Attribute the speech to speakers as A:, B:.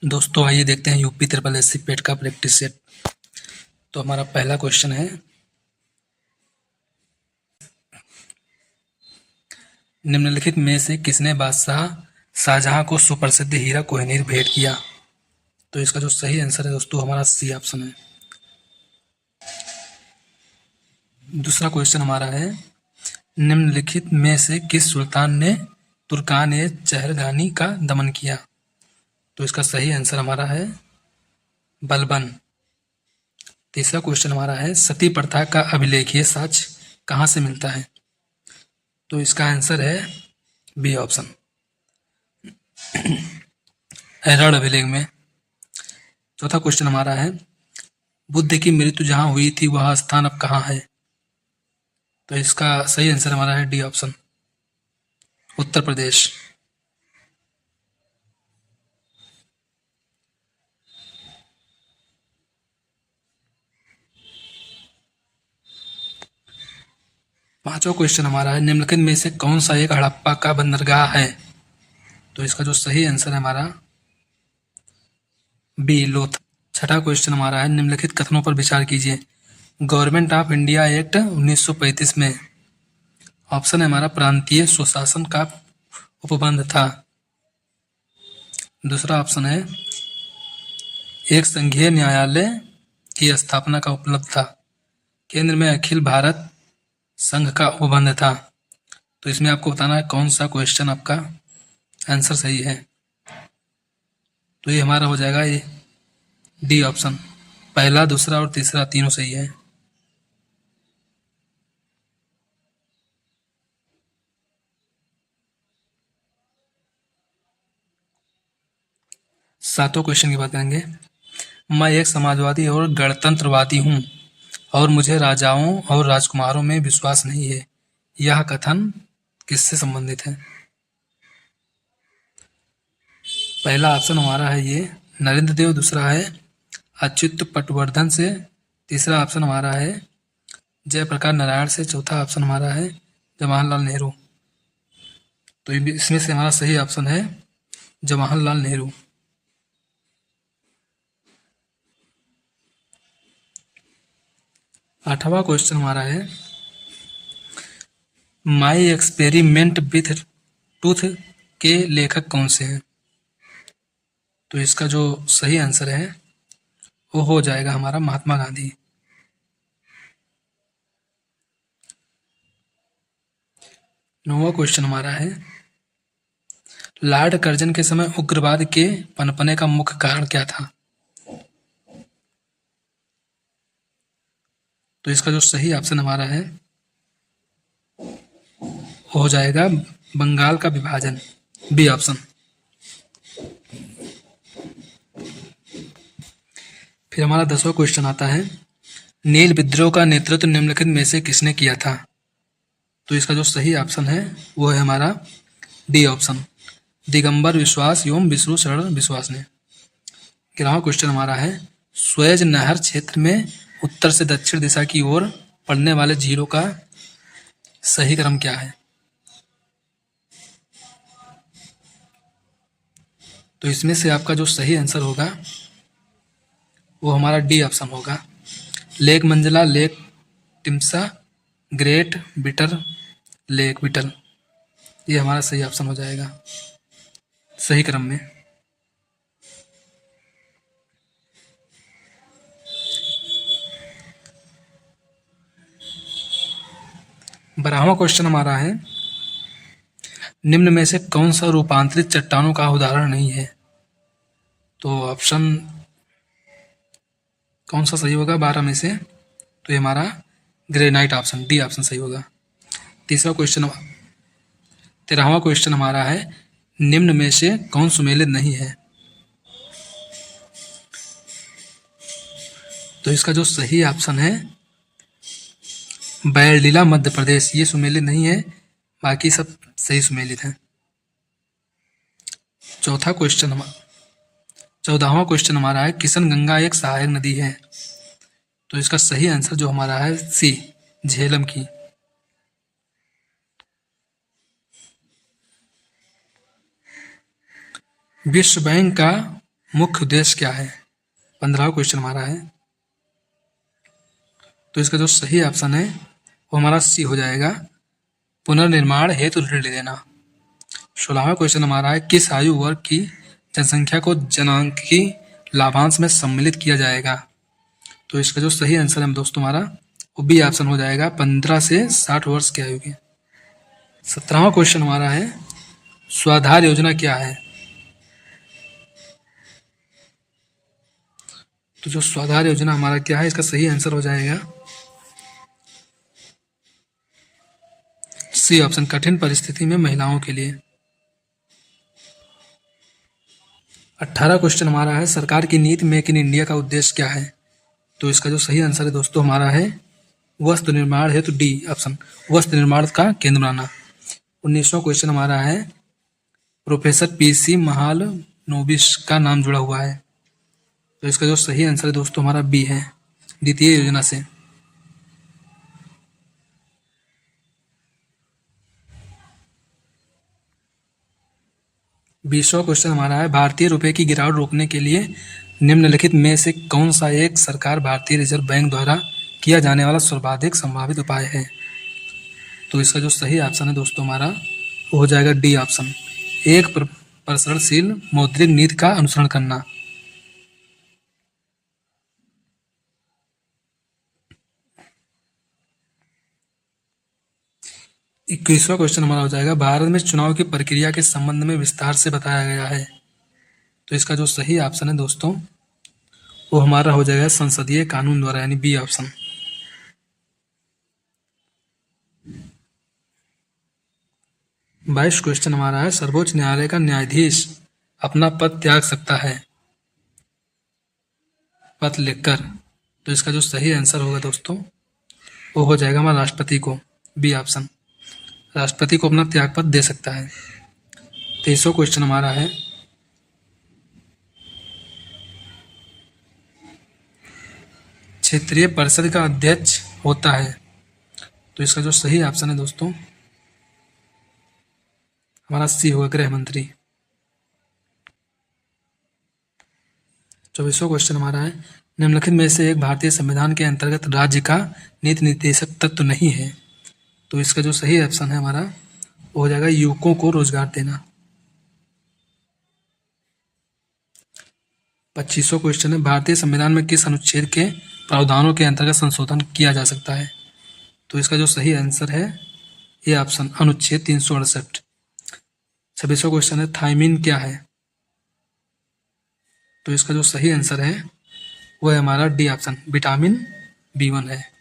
A: दोस्तों आइए देखते हैं यूपी ट्रिपल एससी पेट का प्रैक्टिस सेट। तो हमारा पहला क्वेश्चन है, निम्नलिखित में से किसने बादशाह शाहजहां को सुप्रसिद्ध हीरा कोहिनूर भेंट किया? तो इसका जो सही आंसर है दोस्तों हमारा सी ऑप्शन है। दूसरा क्वेश्चन हमारा है, निम्नलिखित में से किस सुल्तान ने तुर्कान ए चहरगानी का दमन किया? तो इसका सही आंसर हमारा है बलबन। तीसरा क्वेश्चन हमारा है, सती प्रथा का अभिलेखीय साक्ष्य कहाँ से मिलता है? तो इसका आंसर है बी ऑप्शन, एरड़ अभिलेख में। चौथा क्वेश्चन हमारा है, बुद्ध की मृत्यु जहां हुई थी वह स्थान अब कहाँ है? तो इसका सही आंसर हमारा है डी ऑप्शन, उत्तर प्रदेश। पांचवा क्वेश्चन हमारा है, निम्नलिखित में से कौन सा एक हड़प्पा का बंदरगाह है? तो इसका जो सही आंसर है हमारा बी लोथ। छठा क्वेश्चन हमारा है, निम्नलिखित कथनों पर विचार कीजिए। गवर्नमेंट ऑफ इंडिया एक्ट 1935 में ऑप्शन है हमारा प्रांतीय स्वशासन का उपबंध था। दूसरा ऑप्शन है एक संघीय न्यायालय की स्थापना का उपलब्ध था। केंद्र में अखिल भारत संघ का उपबंध था। तो इसमें आपको बताना है कौन सा क्वेश्चन आपका आंसर सही है। तो ये हमारा हो जाएगा ये डी ऑप्शन, पहला दूसरा और तीसरा तीनों सही है। सातों क्वेश्चन की बात करेंगे, मैं एक समाजवादी और गणतंत्रवादी हूँ और मुझे राजाओं और राजकुमारों में विश्वास नहीं है। यह कथन किससे संबंधित है? पहला ऑप्शन हमारा है ये नरेंद्र देव, दूसरा है अच्युत पटवर्धन से, तीसरा ऑप्शन हमारा है जयप्रकाश नारायण से, चौथा ऑप्शन हमारा है जवाहरलाल नेहरू। तो इसमें से हमारा सही ऑप्शन है जवाहरलाल नेहरू। आठवां क्वेश्चन हमारा है, माई एक्सपेरिमेंट विथ टूथ के लेखक कौन से हैं? तो इसका जो सही आंसर है वो हो जाएगा हमारा महात्मा गांधी। नौवां क्वेश्चन हमारा है, लॉर्ड कर्जन के समय उग्रवाद के पनपने का मुख्य कारण क्या था? तो इसका जो सही ऑप्शन हमारा है वो हो जाएगा बंगाल का विभाजन, बी ऑप्शन। फिर हमारा 10वां क्वेश्चन आता है, नील विद्रोह का नेतृत्व निम्नलिखित में से किसने किया था? तो इसका जो सही ऑप्शन है वो है हमारा डी ऑप्शन, दिगंबर विश्वास एवं विष्णु शरण विश्वास ने। 11वां क्वेश्चन हमारा है, स्वेज नहर क्षेत्र में उत्तर से दक्षिण दिशा की ओर पड़ने वाले झीलों का सही क्रम क्या है? तो इसमें से आपका जो सही आंसर होगा वो हमारा डी ऑप्शन होगा, lake Manzala, lake Timsah, great bitter, lake bitter. ये हमारा सही ऑप्शन हो जाएगा सही क्रम में। 12वां क्वेश्चन हमारा है, निम्न में से कौन सा रूपांतरित चट्टानों का उदाहरण नहीं है? तो ऑप्शन कौन सा सही होगा 12 में से? तो ये हमारा ग्रेनाइट ऑप्शन, डी ऑप्शन सही होगा। 13वां क्वेश्चन हमारा है, निम्न में से कौन सुमेलित नहीं है? तो इसका जो सही ऑप्शन है बैरडीला मध्य प्रदेश, ये सुमेलित नहीं है, बाकी सब सही सुमेलित हैं। 14वां क्वेश्चन हमारा है, किशन गंगा एक सहायक नदी है। तो इसका सही आंसर जो हमारा है सी, झेलम की। विश्व बैंक का मुख्य उद्देश्य क्या है? 15वां क्वेश्चन हमारा है। तो इसका जो सही ऑप्शन है वो हमारा सी हो जाएगा, पुनर्निर्माण हेतु ऋण लेना। 16वां क्वेश्चन हमारा है, किस आयु वर्ग की जनसंख्या को जनांकी लाभांश में सम्मिलित किया जाएगा? तो इसका जो सही आंसर है दोस्तों हमारा वो बी ऑप्शन हो जाएगा, 15 से 60 वर्ष की आयु के। 17वां क्वेश्चन हमारा है, स्वाधार योजना क्या है? तो जो स्वाधार योजना हमारा क्या है, इसका सही आंसर हो जाएगा सी ऑप्शन, कठिन परिस्थिति में महिलाओं के लिए। 18 क्वेश्चन हमारा है, सरकार की नीति मेक इन इंडिया का उद्देश्य क्या है? तो इसका जो सही आंसर है दोस्तों हमारा है वस्त्र निर्माण हेतु डी ऑप्शन, वस्त्र निर्माण का केंद्र बनाना। 19वां क्वेश्चन हमारा है, प्रोफेसर पीसी महालनोबिस का नाम जुड़ा हुआ है। तो इसका जो सही आंसर है दोस्तों हमारा बी है, द्वितीय योजना से। 20वां क्वेश्चन हमारा है, भारतीय रुपए की गिरावट रोकने के लिए निम्नलिखित में से कौन सा एक सरकार भारतीय रिजर्व बैंक द्वारा किया जाने वाला सर्वाधिक संभावित उपाय है? तो इसका जो सही ऑप्शन है दोस्तों हमारा वो हो जाएगा डी ऑप्शन, एक प्रसरणशील मौद्रिक नीति का अनुसरण करना। 21वां क्वेश्चन हमारा हो जाएगा, भारत में चुनाव की प्रक्रिया के संबंध में विस्तार से बताया गया है। तो इसका जो सही ऑप्शन है दोस्तों वो हमारा हो जाएगा संसदीय कानून द्वारा, यानी बी ऑप्शन। 22 क्वेश्चन हमारा है, सर्वोच्च न्यायालय का न्यायाधीश अपना पद त्याग सकता है पत्र लिखकर? तो इसका जो सही आंसर होगा दोस्तों वो हो जाएगा हमारा राष्ट्रपति को, बी ऑप्शन, राष्ट्रपति को अपना त्याग पत्र दे सकता है। 23वां क्वेश्चन हमारा है, क्षेत्रीय परिषद का अध्यक्ष होता है? तो इसका जो सही ऑप्शन है दोस्तों हमारा सी होगा, गृह मंत्री। 24वां क्वेश्चन हमारा है, निम्नलिखित में से एक भारतीय संविधान के अंतर्गत राज्य का नीति निर्देशक तत्व नहीं है? तो इसका जो सही ऑप्शन है हमारा वो हो जाएगा युवकों को रोजगार देना। 25वां क्वेश्चन है, भारतीय संविधान में किस अनुच्छेद के प्रावधानों के अंतर्गत संशोधन किया जा सकता है? तो इसका जो सही आंसर है ये ऑप्शन, अनुच्छेद 368। 26वां क्वेश्चन है, थायमीन क्या है? तो इसका जो सही आंसर है वो है हमारा डी ऑप्शन, विटामिन B1 है।